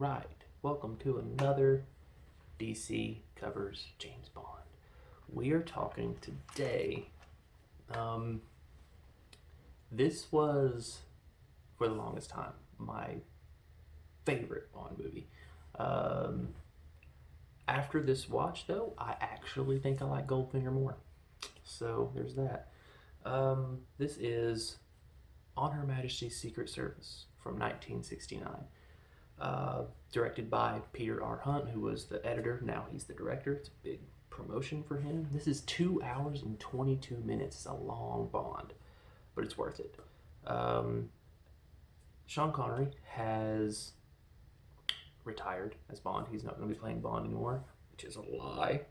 right, welcome to another DC Covers James Bond. We are talking today. Um, this was, for the longest time, my favorite Bond movie. Um, After this watch, though, I actually think I like Goldfinger more. So there's that. This is On Her Majesty's Secret Service from 1969. Directed by Peter R. Hunt, who was the editor. Now he's the director. It's a big promotion for him. This is 2 hours and 22 minutes. It's a long Bond, but it's worth it. Sean Connery has retired as Bond. He's not going to be playing Bond anymore, which is a lie.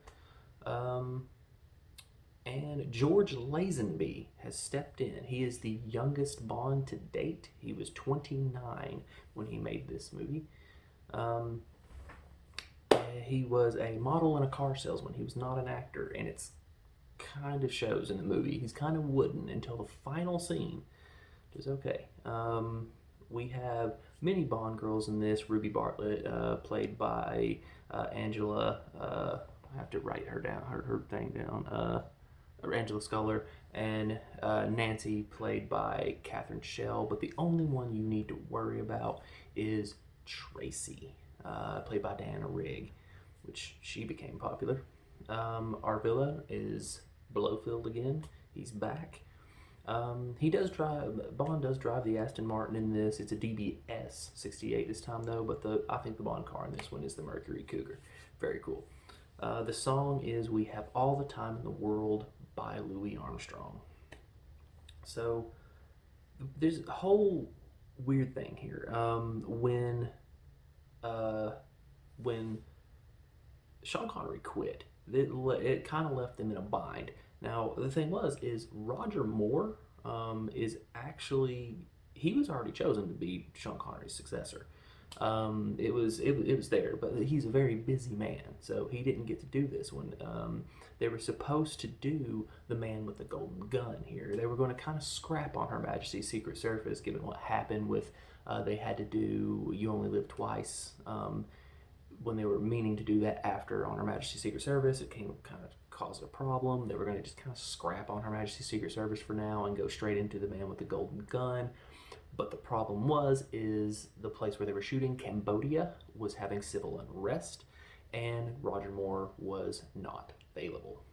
And George Lazenby has stepped in. He is the youngest Bond to date. He was 29 when he made this movie. He was a model and a car salesman. He was not an actor, and it's kind of shows in the movie. He's kind of wooden until the final scene, which is okay. We have many Bond girls in this. Ruby Bartlett, played by Angela. I have to write her down, her thing down. Angela Sculler, and Nancy, played by Catherine Schell. But the only one you need to worry about is Tracy, played by Diana Rigg, which she became popular. Arvilla is Blofeld again. He's back. He does drive. Bond does drive the Aston Martin in this. It's a DBS 68 this time though, but I think the Bond car in this one is the Mercury Cougar. Very cool. The song is "We Have All the Time in the World" by Louis Armstrong. So there's a whole weird thing here. When Sean Connery quit, it kind of left them in a bind. Now the thing is Roger Moore is actually, he was already chosen to be Sean Connery's successor. It was there, but he's a very busy man, so he didn't get to do this one. They were supposed to do The Man with the Golden Gun here. They were going to kind of scrap On Her Majesty's Secret Service, given what happened with they had to do You Only Live Twice. When they were meaning to do that after On Her Majesty's Secret Service, it kind of caused a problem. They were going to just kind of scrap On Her Majesty's Secret Service for now and go straight into The Man with the Golden Gun. But the problem is the place where they were shooting, Cambodia, was having civil unrest, and Roger Moore was not available.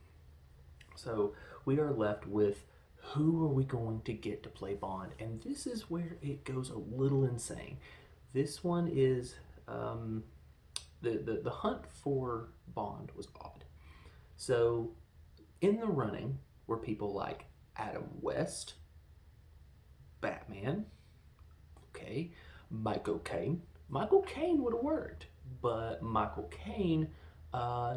So we are left with, who are we going to get to play Bond? And this is where it goes a little insane. This one is, the hunt for Bond was odd. So in the running were people like Adam West, Batman, okay, Michael Caine. Michael Caine would have worked, but Michael Caine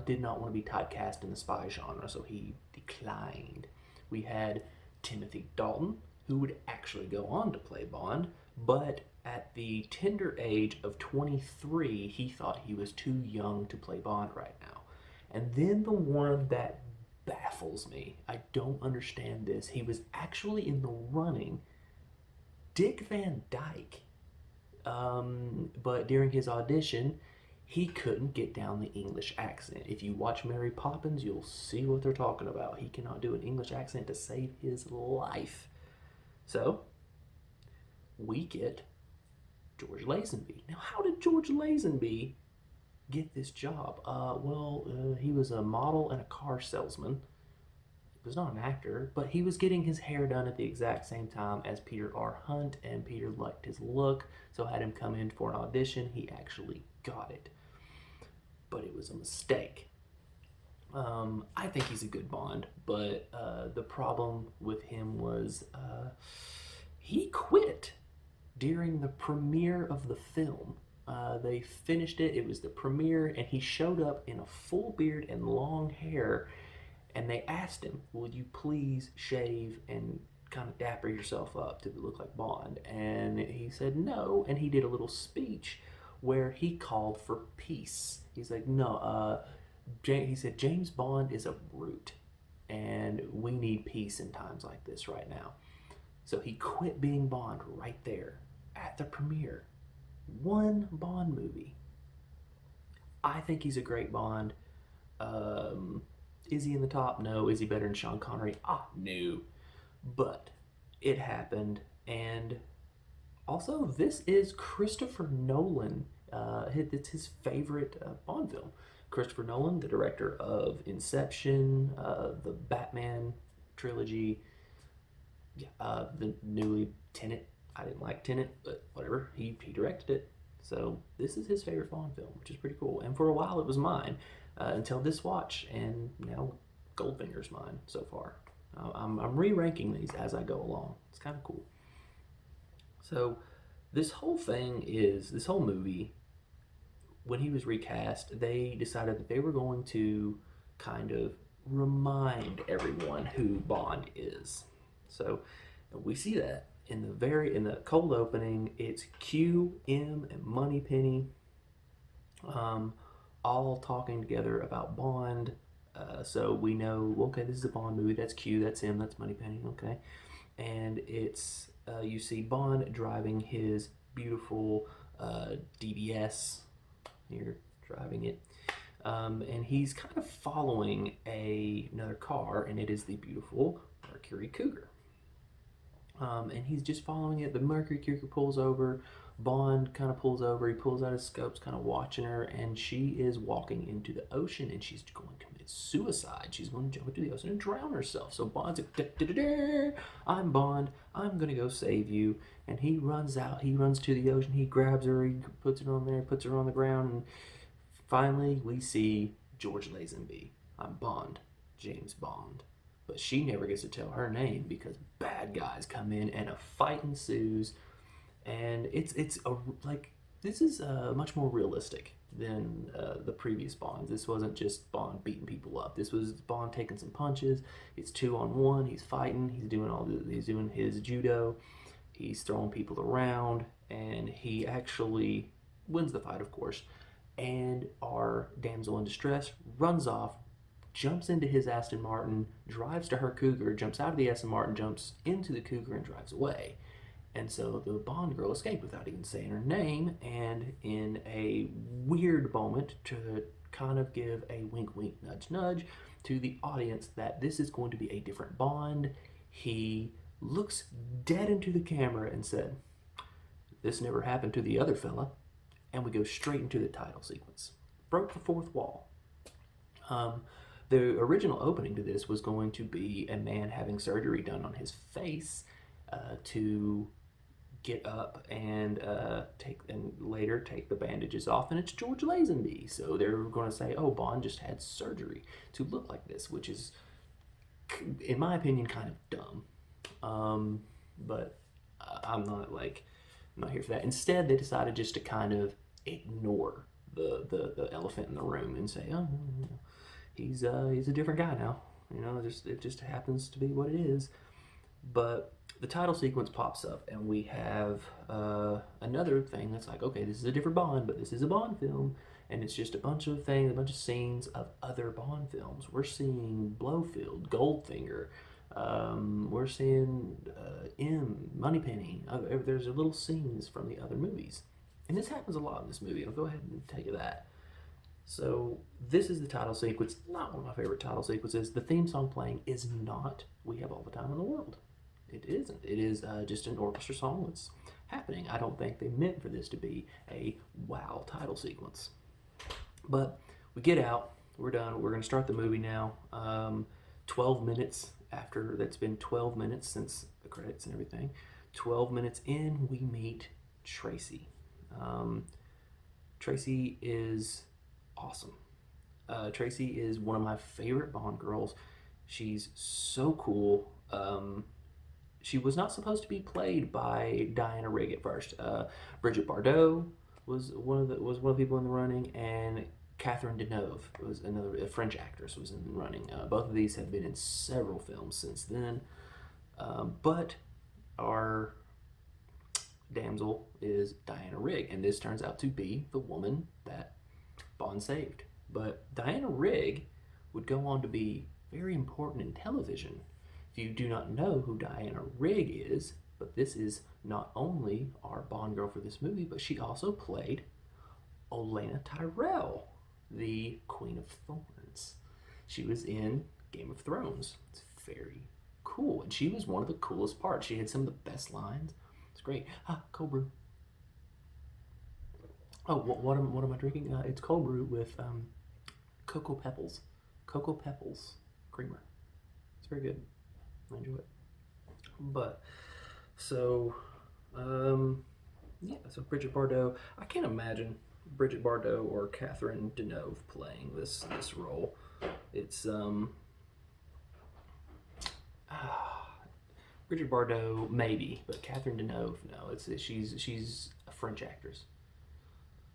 did not want to be typecast in the spy genre, so he declined. We had Timothy Dalton, who would actually go on to play Bond, but at the tender age of 23, he thought he was too young to play Bond right now. And then the one that baffles me, I don't understand this, he was actually in the running, Dick Van Dyke. But during his audition, he couldn't get down the English accent. If you watch Mary Poppins, you'll see what they're talking about. He cannot do an English accent to save his life. So, we get George Lazenby. Now, how did George Lazenby get this job? He was a model and a car salesman. He was not an actor, but he was getting his hair done at the exact same time as Peter R. Hunt, and Peter liked his look, so had him come in for an audition. He actually got it, but it was a mistake. I think he's a good Bond, but the problem with him was he quit during the premiere of the film. They finished it, it was the premiere, and he showed up in a full beard and long hair, and they asked him, will you please shave and kind of dapper yourself up to look like Bond? And he said no, and he did a little speech where he called for peace. He's like, no, he said, James Bond is a brute, and we need peace in times like this right now. So he quit being Bond right there at the premiere. One Bond movie, I think he's a great Bond. Um, is he in the top? No. Is he better than Sean Connery? No. But it happened, and also this is Christopher Nolan. It's his favorite Bond film. Christopher Nolan, the director of Inception, the Batman trilogy, yeah, the newly Tenet. I didn't like Tenet, but whatever. He directed it. So this is his favorite Bond film, which is pretty cool. And for a while it was mine until this watch, and now Goldfinger's mine so far. I'm re-ranking these as I go along. It's kind of cool. So this whole thing is this whole movie. When he was recast, they decided that they were going to kind of remind everyone who Bond is. So we see that in the cold opening. It's Q, M, and Moneypenny, um, all talking together about Bond. So we know, okay, this is a Bond movie. That's Q, that's M, that's Moneypenny. Okay, and it's you see Bond driving his beautiful DBS. Here, driving it. And he's kind of following another car, and it is the beautiful Mercury Cougar. And he's just following it. The Mercury Cougar pulls over. Bond kind of pulls over. He pulls out his scopes, kind of watching her, and she is walking into the ocean, and she's going to commit suicide. She's going to jump into the ocean and drown herself. So Bond's like, da, da, da, da, I'm Bond. I'm going to go save you. And he runs out. He runs to the ocean. He grabs her. He puts her on there, puts her on the ground, and finally we see George Lazenby. I'm Bond, James Bond. But she never gets to tell her name because bad guys come in and a fight ensues, and it's a like this is much more realistic than the previous Bonds. This wasn't just Bond beating people up. This was Bond taking some punches. It's 2-on-1. He's fighting. He's doing his judo. He's throwing people around, and he actually wins the fight, of course. And our damsel in distress runs off, jumps into his Aston Martin, drives to her Cougar, jumps out of the Aston Martin, jumps into the Cougar, and drives away. And so the Bond girl escaped without even saying her name, and in a weird moment to kind of give a wink, wink, nudge, nudge to the audience that this is going to be a different Bond, he looks dead into the camera and said, "This never happened to the other fella," and we go straight into the title sequence. Broke the fourth wall. The original opening to this was going to be a man having surgery done on his face to get up and later take the bandages off, and it's George Lazenby. So they're going to say, "Oh, Bond just had surgery to look like this," which is, in my opinion, kind of dumb. But I'm not here for that. Instead, they decided just to kind of ignore the elephant in the room and say, "Oh, he's a different guy now." It just happens to be what it is. But the title sequence pops up, and we have another thing that's like, okay, this is a different Bond, but this is a Bond film, and it's just a bunch of things, a bunch of scenes of other Bond films. We're seeing Blofeld, Goldfinger. We're seeing M, Moneypenny. There's little scenes from the other movies. And this happens a lot in this movie. I'll go ahead and tell you that. So this is the title sequence. Not one of my favorite title sequences. The theme song playing is not "We Have All the Time in the World." It isn't. It is just an orchestra song that's happening. I don't think they meant for this to be a wow title sequence. But we get out. We're done. We're going to start the movie now. 12 minutes after, that's been 12 minutes since the credits and everything. 12 minutes in, we meet Tracy. Tracy is awesome. Tracy is one of my favorite Bond girls. She's so cool. She was not supposed to be played by Diana Rigg at first. Bridget Bardot was one of the people in the running, and Catherine Deneuve was a French actress was in the running. Both of these have been in several films since then. But our damsel is Diana Rigg, and this turns out to be the woman that Bond saved. But Diana Rigg would go on to be very important in television. If you do not know who Diana Rigg is, but this is not only our Bond girl for this movie, but she also played Olenna Tyrell the Queen of Thorns. She was in Game of Thrones. It's very cool, and she was one of the coolest parts. She had some of the best lines. It's great. Cold brew. Oh, what am I drinking? It's cold brew with cocoa pebbles, cocoa pebbles creamer. It's very good. I enjoy it. But so, yeah. So Bridget Bardot. I can't imagine Bridget Bardot or Catherine Deneuve playing this role. It's Bridget Bardot maybe, but Catherine Deneuve no. She's a French actress.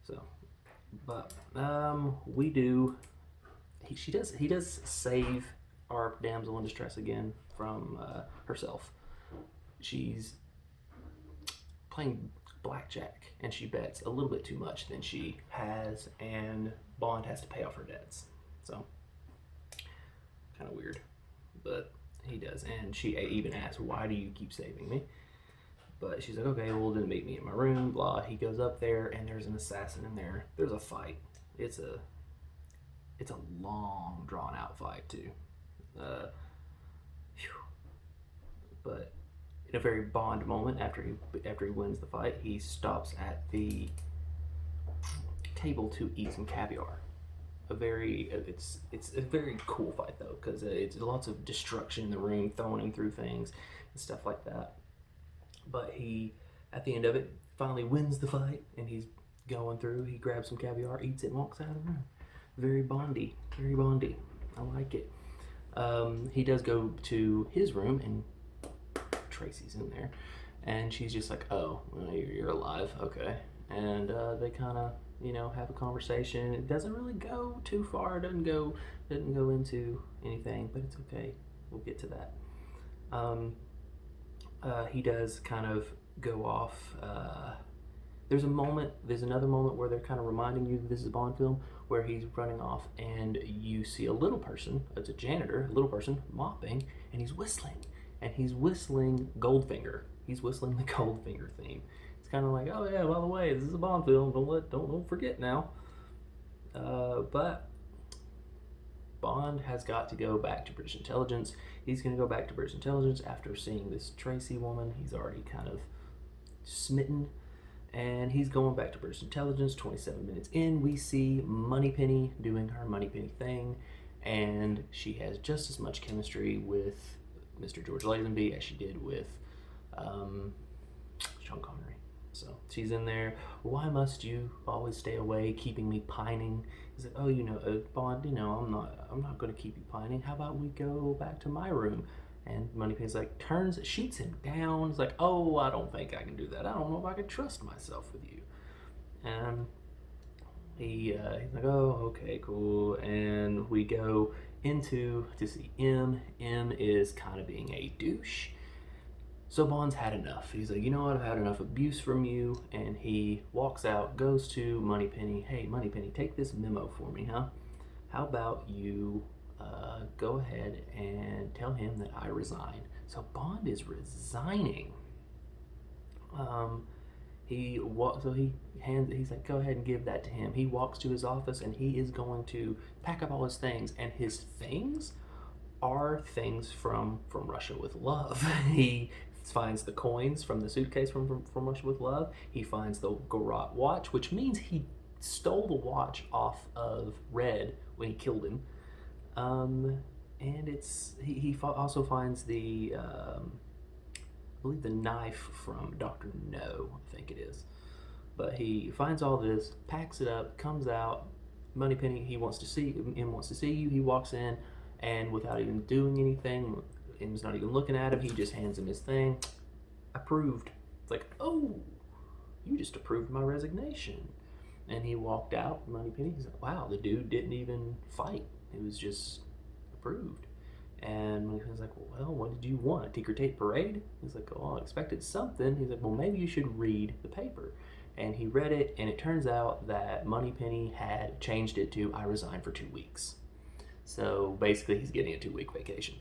So, but we do. He does save our damsel in distress again from herself. She's playing blackjack and she bets a little bit too much than she has, and Bond has to pay off her debts. So, kind of weird, but he does. And she even asks, "Why do you keep saving me?" But she's like, "Okay, well, then meet me in my room." Blah. He goes up there, and there's an assassin in there. There's a fight. It's a long, drawn out fight too. But in a very Bond moment, after he wins the fight, he stops at the table to eat some caviar. It's a very cool fight though, because it's lots of destruction in the room, throwing him through things and stuff like that. But he, at the end of it, finally wins the fight, and he's going through. He grabs some caviar, eats it, and walks out of the room. Very Bondy, very Bondy. I like it. He does go to his room, and Tracy's in there, and she's just like, "Oh, well, you're alive, okay." And they kind of, have a conversation. It doesn't really go too far. It doesn't go into anything, but it's okay. We'll get to that. He does kind of go off. There's another moment where they're kind of reminding you that this is a Bond film, where he's running off and you see a little person, it's a janitor, a little person mopping, and he's whistling. And he's whistling Goldfinger. He's whistling the Goldfinger theme. It's kind of like, oh yeah, by the way, this is a Bond film. Don't forget now. But Bond has got to go back to British intelligence. He's going to go back to British intelligence after seeing this Tracy woman. He's already kind of smitten, and he's going back to British intelligence. 27 minutes in, we see Moneypenny doing her Moneypenny thing, and she has just as much chemistry with Mr. George Lazenby as she did with Sean Connery. So she's in there. "Why must you always stay away, keeping me pining?" He's like, "Oh, Bond, I'm not going to keep you pining. How about we go back to my room?" And Moneypenny's like, shoots him down. He's like, "Oh, I don't think I can do that. I don't know if I can trust myself with you." And he's like, "Oh, okay, cool." And we go to see M. M is kind of being a douche. So Bond's had enough. He's like, "You know what? I've had enough abuse from you." And he walks out, goes to Moneypenny. "Hey, Moneypenny, take this memo for me, huh? How about you go ahead and tell him that I resign." So Bond is resigning. He's like, "Go ahead and give that to him." He walks to his office, and he is going to pack up all his things, and his things are things from Russia with Love. He finds the coins from the suitcase from Russia with Love. He finds the Garrote watch, which means he stole the watch off of Red when he killed him. And he also finds the I believe the knife from Dr. No, I think it is. But he finds all this, packs it up, comes out. Moneypenny, M wants to see you. He walks in, and without even doing anything, M's not even looking at him, he just hands him his thing. Approved. It's like, "Oh, you just approved my resignation." And he walked out. Moneypenny, he's like, "Wow, the dude didn't even fight. It was just approved." And Moneypenny's like, "Well, what did you want? A ticker tape parade?" He's like, "Oh, I expected something." He's like, "Well, maybe you should read the paper." And he read it, and it turns out that Moneypenny had changed it to, "I resign for 2 weeks." So basically, he's getting a 2-week vacation.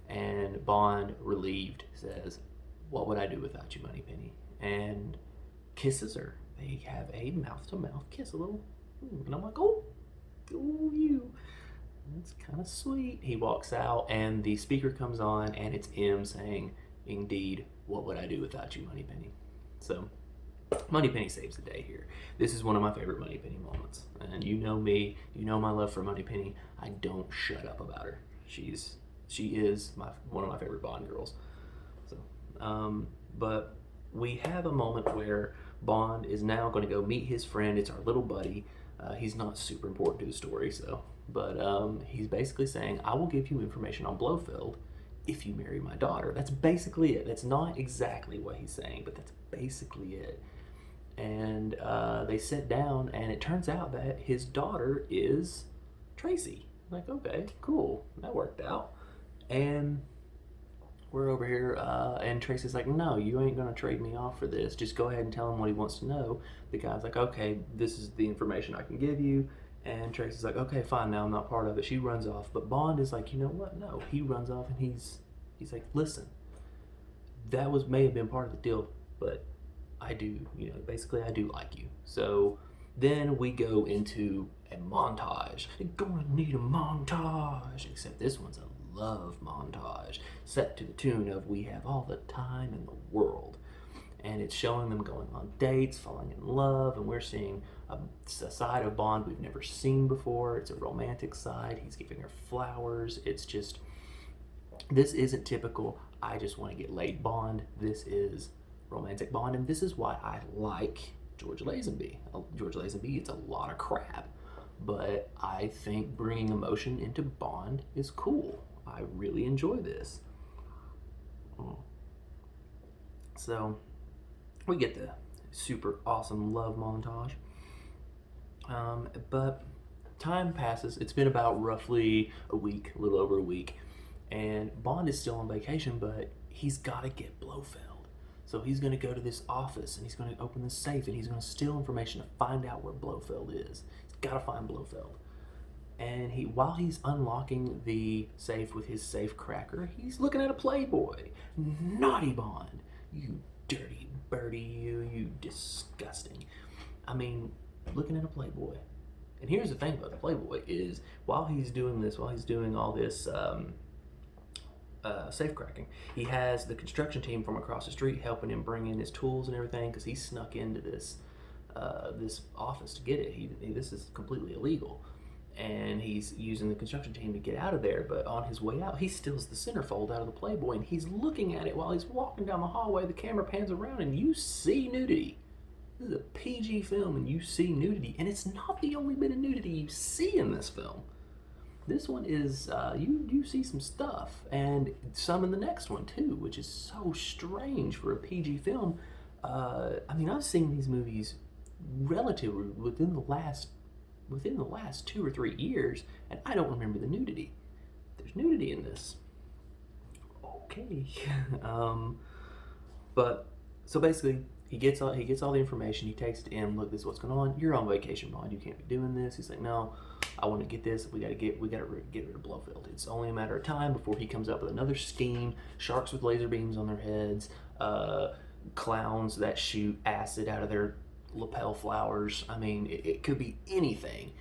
And Bond, relieved, says, "What would I do without you, Moneypenny?" And kisses her. They have a mouth-to-mouth kiss, a little. And I'm like, "Oh, Ooh, you. That's kind of sweet. He walks out, and the speaker comes on, and it's M saying, "Indeed, what would I do without you, Moneypenny?" So, Moneypenny saves the day here. This is one of my favorite Moneypenny moments, and you know me, you know my love for Moneypenny. I don't shut up about her. She is one of my favorite Bond girls. So, but we have a moment where Bond is now going to go meet his friend. It's our little buddy. He's not super important to the story, so, but he's basically saying, "I will give you information on Blofeld if you marry my daughter." That's basically it. That's not exactly what he's saying, but that's basically it. And they sit down, and it turns out that his daughter is Tracy. Like, okay, cool, that worked out. And we're over here, and Tracy's like, "No, you ain't gonna trade me off for this. Just go ahead and tell him what he wants to know." The guy's like, "Okay, this is the information I can give you." And Tracy's like, "Okay, fine, now I'm not part of it." She runs off, but Bond is like, "You know what? No." He runs off, and he's like, "Listen, that may have been part of the deal, but I do, basically I do like you." So then we go into a montage. You're gonna need a montage, except this one's a love montage set to the tune of "We Have All the Time in the World." And it's showing them going on dates, falling in love, and we're seeing a side of Bond we've never seen before. It's a romantic side. He's giving her flowers. It's just, this isn't typical "I just want to get laid" Bond. This is romantic Bond, and this is why I like George Lazenby. George Lazenby gets a lot of crap, but I think bringing emotion into Bond is cool. I really enjoy this. So we get the super awesome love montage. But time passes. It's been about roughly a week, a little over a week, and Bond is still on vacation, but he's got to get Blofeld. So he's going to go to this office, and he's going to open this safe, and he's going to steal information to find out where Blofeld is. He's got to find Blofeld. And while he's unlocking the safe with his safe cracker, he's looking at a Playboy. Naughty Bond. You dirty birdie, you disgusting. I mean, looking at a Playboy. And here's the thing about the Playboy is, while he's doing all this safe cracking, he has the construction team from across the street helping him bring in his tools and everything, because he snuck into this office to get it. This is completely illegal, and he's using the construction team to get out of there. But on his way out, he steals the centerfold out of the Playboy, and he's looking at it while he's walking down the hallway. The camera pans around, and you see nudity. This is a PG film, and you see nudity, and it's not the only bit of nudity you see in this film. This one is, you see some stuff, and some in the next one too, which is so strange for a PG film. I mean, I've seen these movies relatively within the last 2 or 3 years, and I don't remember the nudity. There's nudity in this. Okay. But so basically, he gets all the information. He takes it to him. "Look, this is what's going on. You're on vacation, Bond. You can't be doing this." He's like, "No, I want to get this. We got to get rid of Blofeld. It's only a matter of time before he comes up with another scheme. Sharks with laser beams on their heads, clowns that shoot acid out of their lapel flowers." I mean, it could be anything.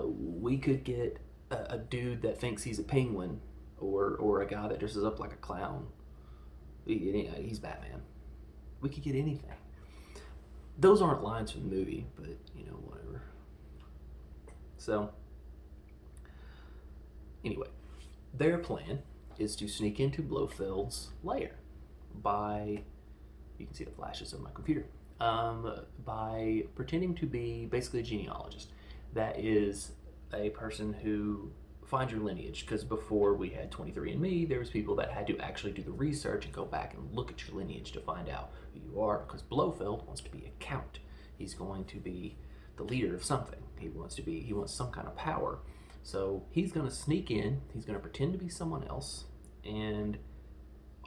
We could get a dude that thinks he's a penguin, or a guy that dresses up like a clown. He's Batman. We could get anything. Those aren't lines from the movie, but whatever. So anyway, their plan is to sneak into Blofeld's lair by, you can see the flashes of my computer, by pretending to be basically a genealogist. That is a person who finds your lineage, because before we had 23andMe, there was people that had to actually do the research and go back and look at your lineage to find out who you are, because Blofeld wants to be a count. He's going to be the leader of something. He wants some kind of power. So he's going to sneak in, he's going to pretend to be someone else, and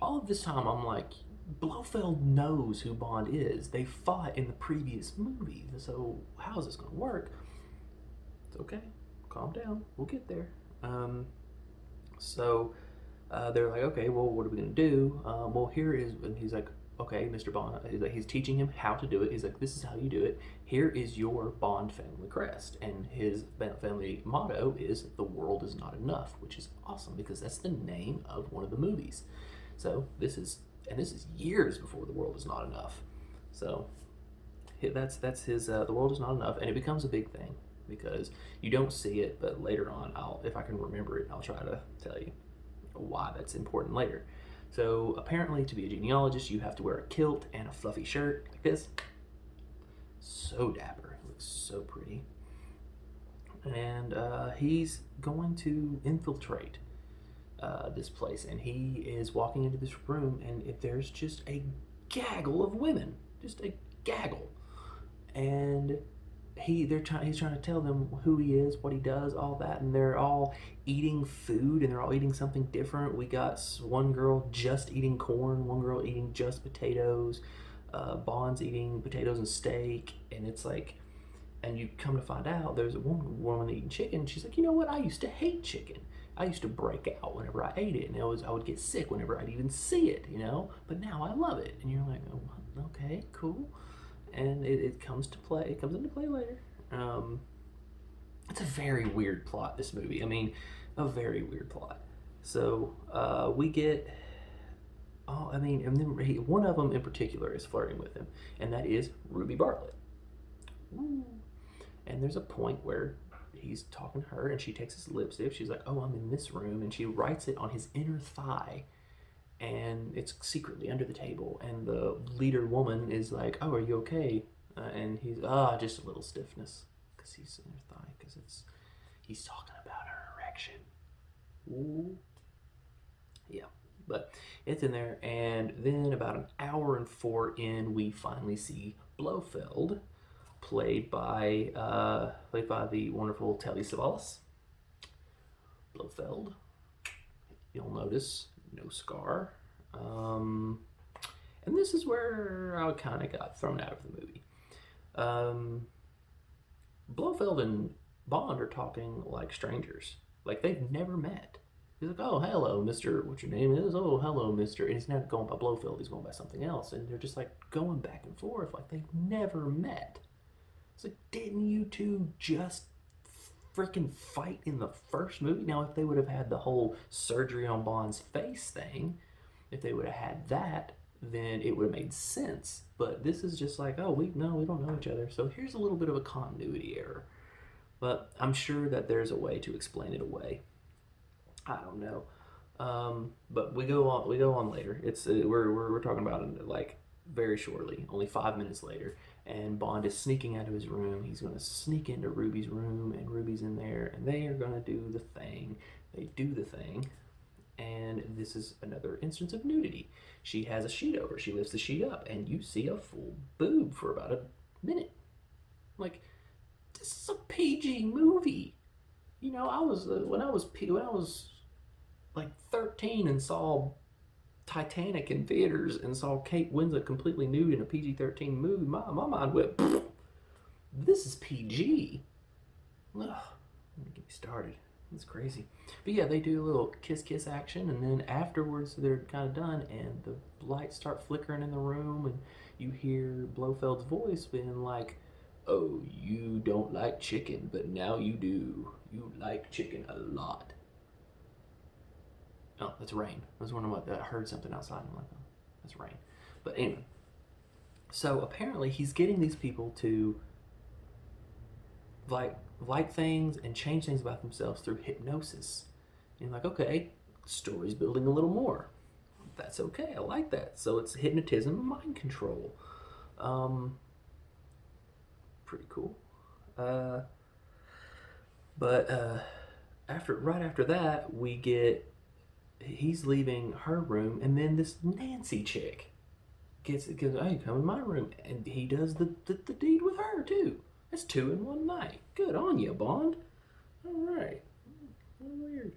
all of this time I'm like, Blofeld knows who Bond is. They fought in the previous movie, so how is this going to work? It's okay, calm down, we'll get there. So they're like, "Okay, well, what are we going to do?" Well, here is, and he's like, okay, Mr. Bond, he's teaching him how to do it. He's like, this is how you do it. Here is your Bond family crest. And his family motto is, the world is not enough, which is awesome because that's the name of one of the movies. So this is years before the world is not enough. So that's his, the world is not enough. And it becomes a big thing because you don't see it, but later on, if I can remember it, I'll try to tell you why that's important later. So apparently, to be a genealogist, you have to wear a kilt and a fluffy shirt like this. So dapper, it looks so pretty. And he's going to infiltrate this place, and he is walking into this room, and there's just a gaggle of women, just a gaggle, and he's trying to tell them who he is, what he does, all that, and they're all eating food, and they're all eating something different. We got one girl just eating corn, one girl eating just potatoes, Bond's eating potatoes and steak, and it's like, and you come to find out there's one woman eating chicken. She's like, you know what? I used to hate chicken. I used to break out whenever I ate it, and I would get sick whenever I'd even see it, you know. But now I love it, and you're like, oh, okay, cool. And it comes to play. It comes into play later. It's a very weird plot, this movie. I mean, a very weird plot. So we get, and then one of them in particular is flirting with him, and that is Ruby Bartlett. Woo. And there's a point where he's talking to her, and she takes his lipstick. She's like, "Oh, I'm in this room," and she writes it on his inner thigh. And it's secretly under the table, and the leader woman is like, "Oh, are you okay?" And he's just a little stiffness because he's in her thigh because he's talking about her erection. Ooh, yeah, but it's in there, and then about an hour and 4 in, we finally see Blofeld, played by the wonderful Telly Savalas. Blofeld, you'll notice. No scar. And this is where I kind of got thrown out of the movie. Blofeld and Bond are talking like strangers. Like they've never met. He's like, "Oh, hello, Mr. What your name is? Oh, hello, Mr." And he's not going by Blofeld, he's going by something else. And they're just like going back and forth like they've never met. It's like, didn't you two just freaking fight in the first movie? Now, if they would have had the whole surgery on Bond's face thing, if they would have had that, then it would have made sense. But this is just like, we don't know each other. So here's a little bit of a continuity error. But I'm sure that there's a way to explain it away. I don't know. But we go on later. It's we're talking about it like very shortly, only 5 minutes later. And Bond is sneaking out of his room. He's going to sneak into Ruby's room, and Ruby's in there, and they are going to do the thing. They do the thing, and this is another instance of nudity. She has a sheet over. She lifts the sheet up, and you see a full boob for about a minute. Like, this is a PG movie. You know, when I was like 13 and saw Titanic in theaters and saw Kate Winslet completely nude in a PG-13 movie, my mind went, this is PG. Ugh, get me started. It's crazy. But yeah, they do a little kiss action, and then afterwards they're kind of done, and the lights start flickering in the room, and you hear Blofeld's voice being like, "Oh, you don't like chicken, but now you do. You like chicken a lot." Oh, that's rain. I was wondering I heard something outside. I'm like, oh, that's rain. But anyway, so apparently he's getting these people to like things and change things about themselves through hypnosis. And you're like, okay, story's building a little more. That's okay. I like that. So it's hypnotism and mind control. Pretty cool. But right after that, we get. He's leaving her room, and then this Nancy chick goes, "Hey, come in my room," and he does the deed with her too. That's 2 in one night. Good on you, Bond. All right. Weird.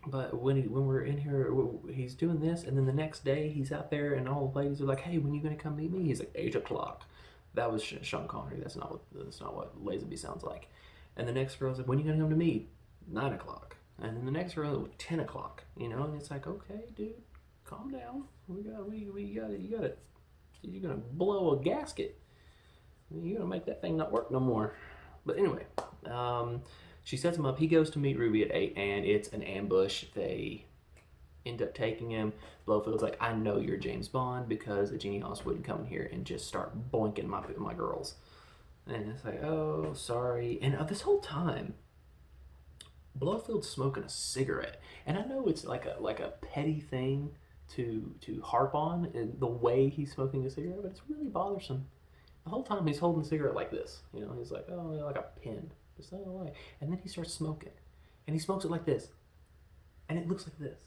But when we're in here, he's doing this, and then the next day he's out there, and all the ladies are like, "Hey, when are you gonna come meet me?" He's like, 8 o'clock. That was Sean Connery. That's not what Lazenby sounds like. And the next girl's like, "When are you gonna come to me?" 9 o'clock. And then the next girl, 10 o'clock, you know, and it's like, okay, dude, calm down. We got it. You're gonna blow a gasket. You're gonna make that thing not work no more. But anyway, she sets him up. He goes to meet Ruby at 8, and it's an ambush. They end up taking him. Blofeld's like, I know you're James Bond because a genius wouldn't come in here and just start boinking my girls. And it's like, oh, sorry. And this whole time, Blofeld's smoking a cigarette. And I know it's like a petty thing to harp on in the way he's smoking a cigarette, but it's really bothersome. The whole time he's holding the cigarette like this. He's like, oh, like a pin. Just out of the way. And then he starts smoking. And he smokes it like this. And it looks like this.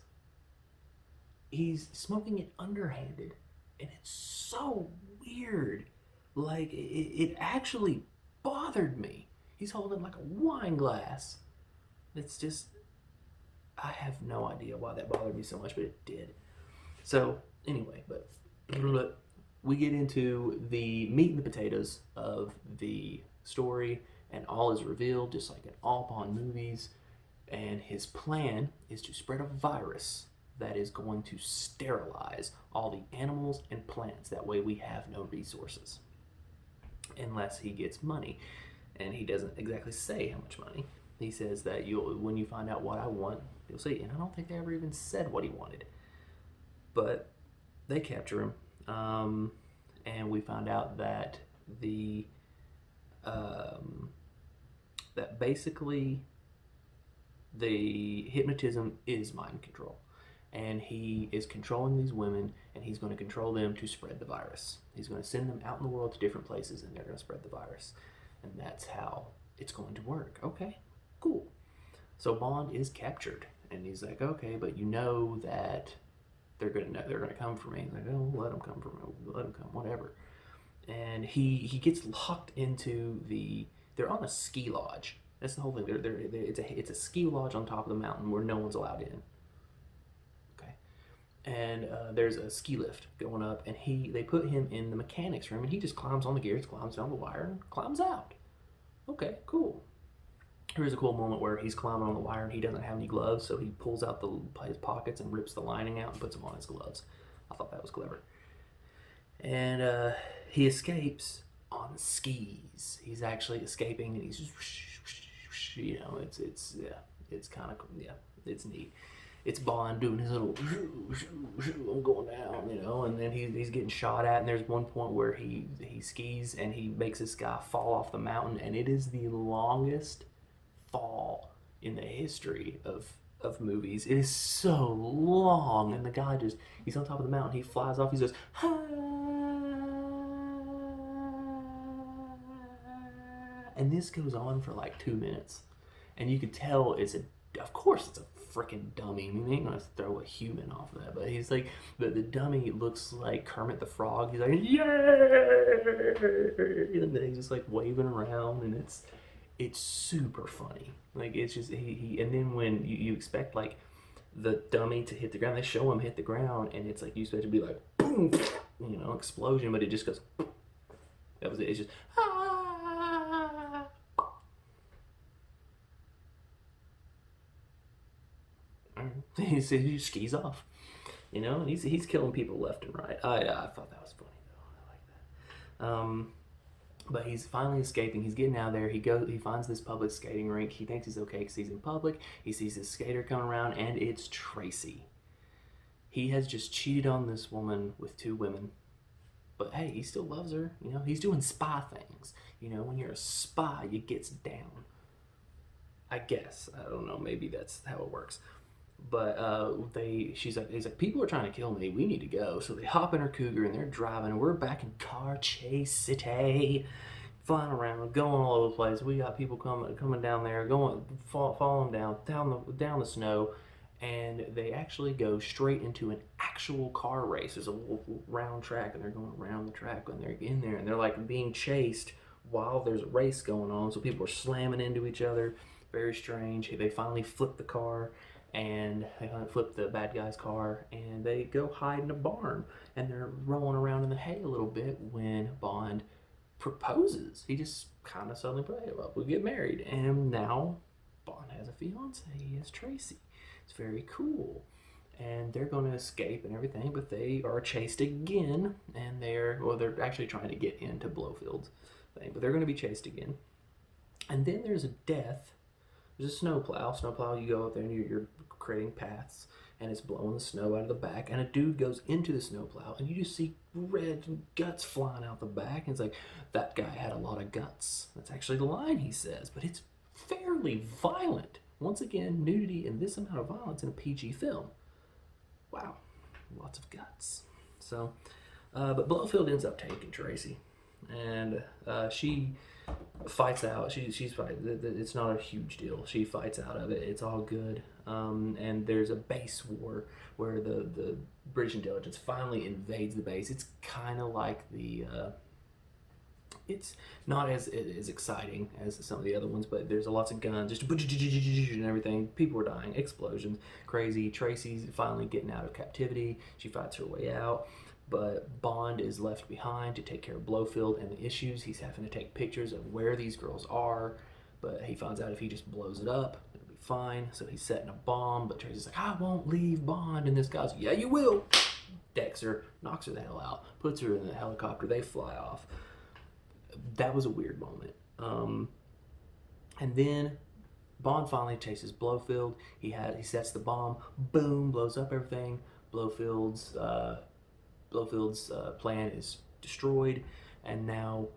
He's smoking it underhanded. And it's so weird. Like, it actually bothered me. He's holding like a wine glass. It's just, I have no idea why that bothered me so much, but it did. So, anyway, but we get into the meat and the potatoes of the story, and all is revealed, just like in all Bond movies. And his plan is to spread a virus that is going to sterilize all the animals and plants. That way we have no resources. Unless he gets money. And he doesn't exactly say how much money. He says that when you find out what I want, you'll see. And I don't think they ever even said what he wanted. But they capture him. And we find out that that basically the hypnotism is mind control. And he is controlling these women, and he's going to control them to spread the virus. He's going to send them out in the world to different places, and they're going to spread the virus. And that's how it's going to work. Okay, cool. So Bond is captured, and he's like, okay, but you know that they're going to come for me. He's like, oh, let them come for me. Let them come, whatever. And he gets locked into they're on a ski lodge. That's the whole thing. It's a ski lodge on top of the mountain where no one's allowed in. And there's a ski lift going up, and they put him in the mechanics room, and he just climbs on the gears, climbs down the wire, and climbs out. Okay, cool. Here's a cool moment where he's climbing on the wire, and he doesn't have any gloves, so he pulls out his pockets and rips the lining out and puts them on his gloves. I thought that was clever. And he escapes on skis. He's actually escaping, and he's just, it's kind of, it's neat. It's Bond doing his little, I'm going down, and then he's getting shot at, and there's one point where he skis and he makes this guy fall off the mountain, and it is the longest fall in the history of movies. It is so long, and the guy he's on top of the mountain, he flies off, he says, ah, and this goes on for like 2 minutes, and you could tell of course it's a freaking dummy. I mean, they ain't gonna throw a human off of that, but he's like, the dummy looks like Kermit the Frog. He's like, yay! And then he's just like waving around, and it's super funny. Like, it's just, and then when you expect like the dummy to hit the ground, they show him hit the ground, and it's like, you expect it to be like, boom, explosion, but it just goes, boom. That was it. It's just, he skis off, and he's killing people left and right. I thought that was funny though. I like that. But he's finally escaping. He's getting out of there. He finds this public skating rink. He thinks he's okay because he's in public. He sees this skater coming around, and it's Tracy. He has just cheated on this woman with 2 women. But hey, he still loves her. He's doing spy things. When you're a spy, you gets down. I guess. I don't know. Maybe that's how it works. But he's like, people are trying to kill me. We need to go. So they hop in her Cougar, and they're driving. And we're back in Car Chase City, flying around, going all over the place. We got people coming down there, falling down the snow, and they actually go straight into an actual car race. There's a little round track, and they're going around the track, and they're in there, and they're like being chased while there's a race going on. So people are slamming into each other. Very strange. They finally flip the car. And they flip the bad guy's car, and they go hide in a barn, and they're rolling around in the hay a little bit when Bond proposes. He just kind of suddenly, well, we'll get married, and now Bond has a fiance. He has Tracy. It's very cool. and they're going to escape and everything, but they are chased again, and they're actually trying to get into Blofeld's thing, but they're going to be chased again. And then there's a death. There's a snowplow. Snowplow, you go out there and you're creating paths, and it's blowing the snow out of the back, and a dude goes into the snowplow, and you just see red guts flying out the back, and it's like, that guy had a lot of guts. That's actually the line he says, but it's fairly violent. Once again, nudity and this amount of violence in a PG film. Wow, lots of guts. So, but Blofeld ends up taking Tracy, and she fights out. She's fine. It's not a huge deal. She fights out of it. It's all good. And there's a base war where the British intelligence finally invades the base. It's kind of like the. It's not as exciting as some of the other ones, but there's lots of guns, just and everything. People are dying, explosions, crazy. Tracy's finally getting out of captivity. She fights her way out, but Bond is left behind to take care of Blofeld and the issues. He's having to take pictures of where these girls are, but he finds out if he just blows it up, it'll be fine. So he's setting a bomb, but Tracy's like, I won't leave Bond. And this guy's, yeah, you will. Decks her, knocks her the hell out, puts her in the helicopter. They fly off. That was a weird moment. And then Bond finally chases Blofeld. He sets the bomb. Boom, blows up everything. Blofeld's plan is destroyed, and now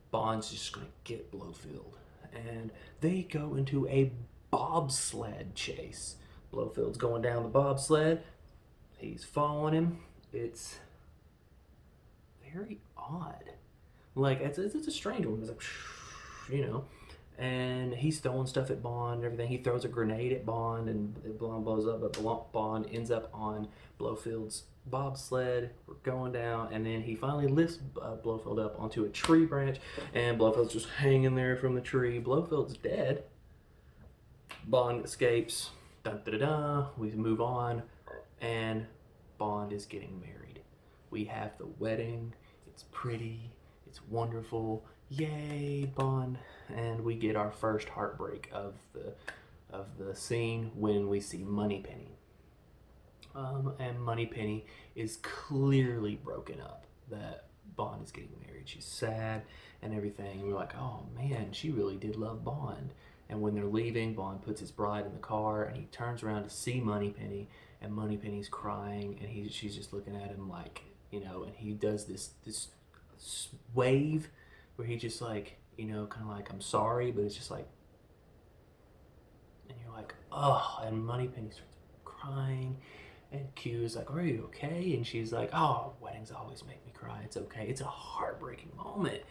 Bond's just gonna get Blofeld. And they go into a bobsled chase. Blofeld's going down the bobsled. He's following him. It's very odd. Like, it's a strange one. It's like, you know, and he's throwing stuff at Bond and everything. He throws a grenade at Bond, and it blows up, but Bond ends up on Blofeld's bobsled. We're going down, and then he finally lifts Blofeld up onto a tree branch, and Blofeld's just hanging there from the tree. Blofeld's dead. Bond escapes. Dun, da, da, da. We move on, and Bond is getting married. We have the wedding. It's pretty. It's wonderful. Yay, Bond. And we get our first heartbreak of the scene when we see Moneypenny. And Moneypenny is clearly broken up that Bond is getting married. She's sad and everything. And we're like, oh man, she really did love Bond. And when they're leaving, Bond puts his bride in the car, and he turns around to see Moneypenny, and Moneypenny's crying, and she's just looking at him like, you know, and he does this wave where he just like, you know, kind of like, I'm sorry, but it's just like, and you're like, oh, and Moneypenny starts crying, and Q is like, are you okay? And she's like, oh, weddings always make me cry. It's okay. It's a heartbreaking moment,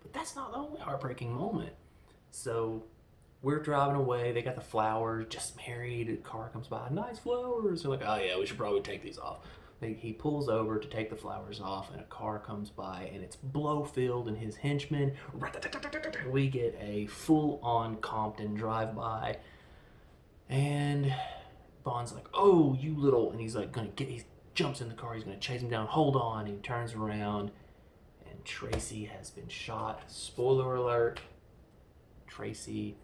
but that's not the only heartbreaking moment. So we're driving away. They got the flowers, just married. A car comes by, nice flowers. They're like, oh yeah, we should probably take these off. He pulls over to take the flowers off, and a car comes by, and it's Blofeld and his henchmen. We get a full-on Compton drive-by, and Bond's like, oh, you little, and he's like, he jumps in the car, he's gonna chase him down, hold on, and he turns around, and Tracy has been shot. Spoiler alert, Tracy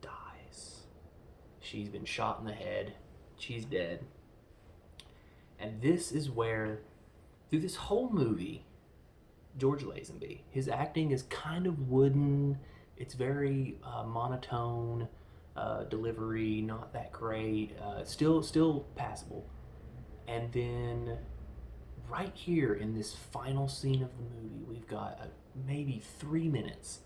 dies. She's been shot in the head. She's dead. And this is where, through this whole movie, George Lazenby, his acting is kind of wooden. It's very monotone, delivery, not that great, still passable. And then right here in this final scene of the movie, we've got maybe 3 minutes,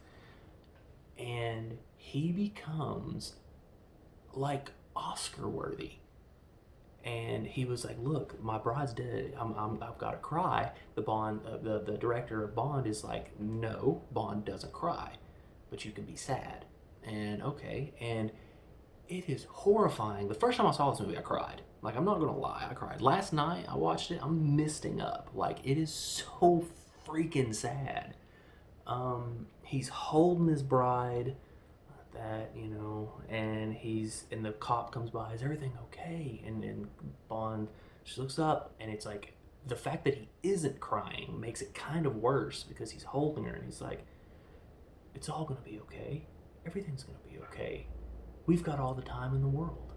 and he becomes like Oscar worthy. And he was like, look, my bride's dead. I've got to cry. The director of Bond is like, no, Bond doesn't cry, but you can be sad. And okay, and it is horrifying. The first time I saw this movie, I cried. Like, I'm not gonna lie, I cried. Last night I watched it, I'm misting up. Like, it is so freaking sad. He's holding his bride, that, you know, and the cop comes by, is everything okay? And Bond just looks up, and it's like, the fact that he isn't crying makes it kind of worse, because he's holding her, and he's like, it's all gonna be okay. Everything's gonna be okay. We've got all the time in the world.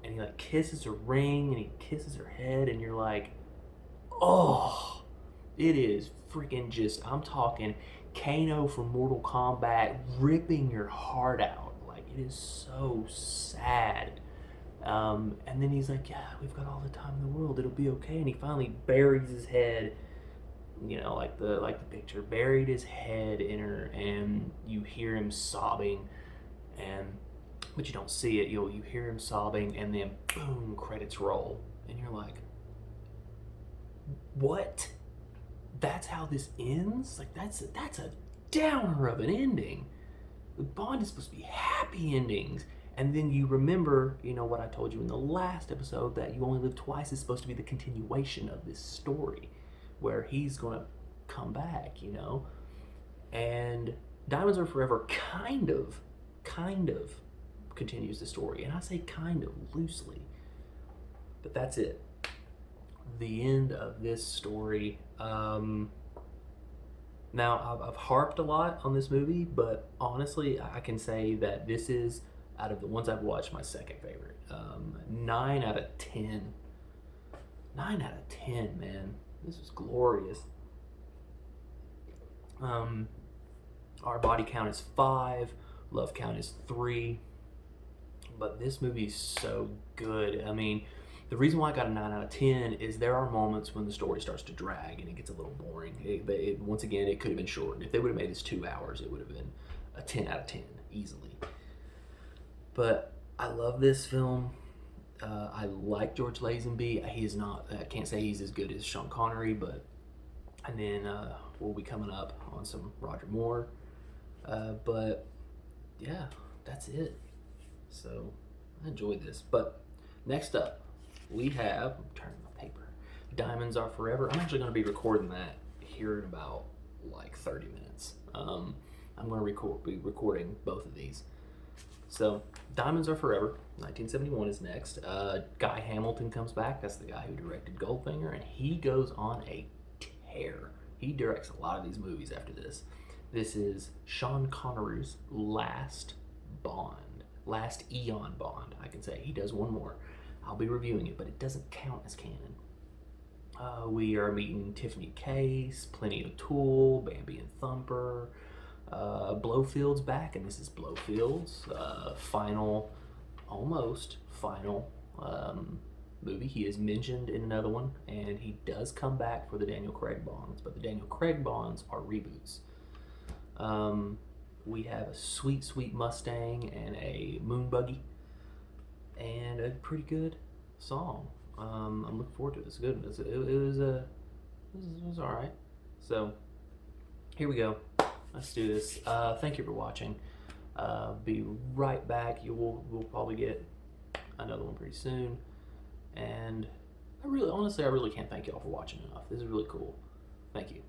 and he like kisses her ring and he kisses her head, and you're like, oh, it is freaking just, I'm talking Kano from Mortal Kombat ripping your heart out. Like, it is so sad. And then he's like, yeah, we've got all the time in the world, it'll be okay. And he finally buries his head, you know, like the picture, buried his head in her, and you hear him sobbing, and but you don't see it. You hear him sobbing, and then boom, credits roll, and you're like, what? That's how this ends? Like, that's a downer of an ending. Bond is supposed to be happy endings. And then you remember, you know, what I told you in the last episode, that You Only Live Twice is supposed to be the continuation of this story, where he's going to come back, you know. And Diamonds Are Forever kind of continues the story. And I say kind of loosely. But that's it. The end of this story. Now, I've harped a lot on this movie, but honestly, I can say that this is, out of the ones I've watched, my second favorite. 9 out of 10. 9 out of 10, man. This was glorious. Our body count is 5. Love count is 3. But this movie is so good. I mean, the reason why I got a 9 out of 10 is there are moments when the story starts to drag and it gets a little boring. Once again, it could have been shortened. If they would have made this 2 hours, it would have been a 10 out of 10, easily. But I love this film. I like George Lazenby. He is not, I can't say he's as good as Sean Connery, but, and then we'll be coming up on some Roger Moore. But yeah, that's it. So I enjoyed this. But next up, we have, I'm turning my paper, Diamonds Are Forever. I'm actually going to be recording that here in about like 30 minutes. I'm going to be recording both of these. So Diamonds Are Forever, 1971 is next. Guy Hamilton comes back. That's the guy who directed Goldfinger, and he goes on a tear. He directs a lot of these movies after this. This is Sean Connery's last Bond, last Eon Bond, I can say. He does one more. I'll be reviewing it, but it doesn't count as canon. We are meeting Tiffany Case, Plenty O'Toole, Bambi and Thumper. Blofeld's back, and this is Blofeld's almost final movie. He is mentioned in another one, and he does come back for the Daniel Craig Bonds, but the Daniel Craig Bonds are reboots. We have a sweet Mustang and a moon buggy, and a pretty good song. I'm looking forward to it. It's good. It was all right. So here we go. Let's do this. Thank you for watching. Be right back. We'll probably get another one pretty soon. And honestly, I really can't thank y'all for watching enough. This is really cool. Thank you.